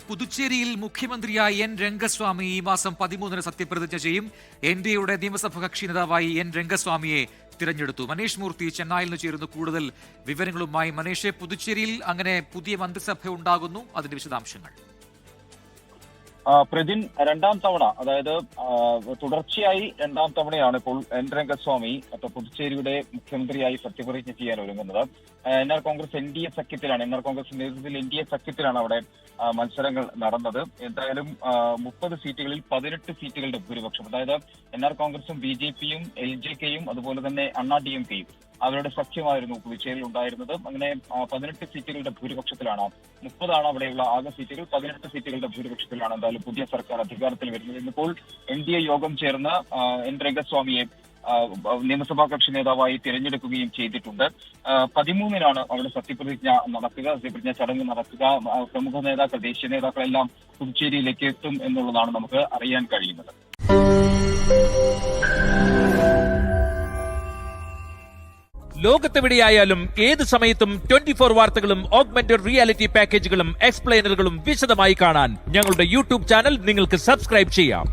പുതുച്ചേരിയിൽ മുഖ്യമന്ത്രിയായി എൻ രംഗസ്വാമി ഈ മാസം 13-ന് സത്യപ്രതിജ്ഞ ചെയ്യും. എൻഡിഎയുടെ നിയമസഭാ കക്ഷി നേതാവായി എൻ രംഗസ്വാമിയെ തിരഞ്ഞെടുത്തു. മനീഷ് മൂർത്തി ചെന്നൈയിൽ നിന്ന് ചേരുന്നു കൂടുതൽ വിവരങ്ങളുമായി. മനീഷ്, പുതുച്ചേരിയിൽ അങ്ങനെ പുതിയ മന്ത്രിസഭ ഉണ്ടാകുന്നു, അതിന്റെ വിശദാംശങ്ങൾ. പ്രതിൻ രണ്ടാം തവണ, അതായത് തുടർച്ചയായി രണ്ടാം തവണയാണ് ഇപ്പോൾ എൻ രംഗസ്വാമി പുതുച്ചേരിയുടെ മുഖ്യമന്ത്രിയായി സത്യപ്രതിജ്ഞ ചെയ്യാൻ ഒരുങ്ങുന്നത്. എൻആർ കോൺഗ്രസ് NDA സഖ്യത്തിലാണ്, എൻആർ കോൺഗ്രസ് നേതൃത്വത്തിൽ NDA സഖ്യത്തിലാണ് അവിടെ മത്സരങ്ങൾ നടന്നത്. എന്തായാലും 30 സീറ്റുകളിൽ 18 സീറ്റുകളുടെ ഭൂരിപക്ഷം, അതായത് എൻആർ കോൺഗ്രസും BJPയും LJKയും അതുപോലെ തന്നെ അണ്ണാ DMKയും അവരുടെ സഖ്യമായിരുന്നു പുതുച്ചേരിയിൽ ഉണ്ടായിരുന്നത്. അങ്ങനെ 18 സീറ്റുകളുടെ ഭൂരിപക്ഷത്തിലാണ്, 30 ആണ് അവിടെയുള്ള ആകെ സീറ്റുകൾ, 18 സീറ്റുകളുടെ ഭൂരിപക്ഷത്തിലാണ് എന്തായാലും പുതിയ സർക്കാർ അധികാരത്തിൽ വരുന്നത്. ഇന്നിപ്പോൾ NDA യോഗം ചേർന്ന് എൻ രംഗസ്വാമിയെ നിയമസഭാ കക്ഷി നേതാവായി തിരഞ്ഞെടുക്കുകയും ചെയ്തിട്ടുണ്ട്. 13-നാണ് അവിടെ സത്യപ്രതിജ്ഞ ചടങ്ങ് നടക്കുക. പ്രമുഖ നേതാക്കൾ, ദേശീയ നേതാക്കളെല്ലാം പുതുച്ചേരിയിലേക്ക് എത്തും എന്നുള്ളതാണ് നമുക്ക് അറിയാൻ കഴിയുന്നത്. ലോകത്തെവിടെയായാലും ഏത് സമയത്തും 24 വാർത്തകളും ഓഗ്മെന്റഡ് റിയാലിറ്റി പാക്കേജുകളും എക്സ്പ്ലെയിനറുകളും വിശദമായി കാണാൻ ഞങ്ങളുടെ YouTube ചാനൽ നിങ്ങൾക്ക് സബ്സ്ക്രൈബ് ചെയ്യാം.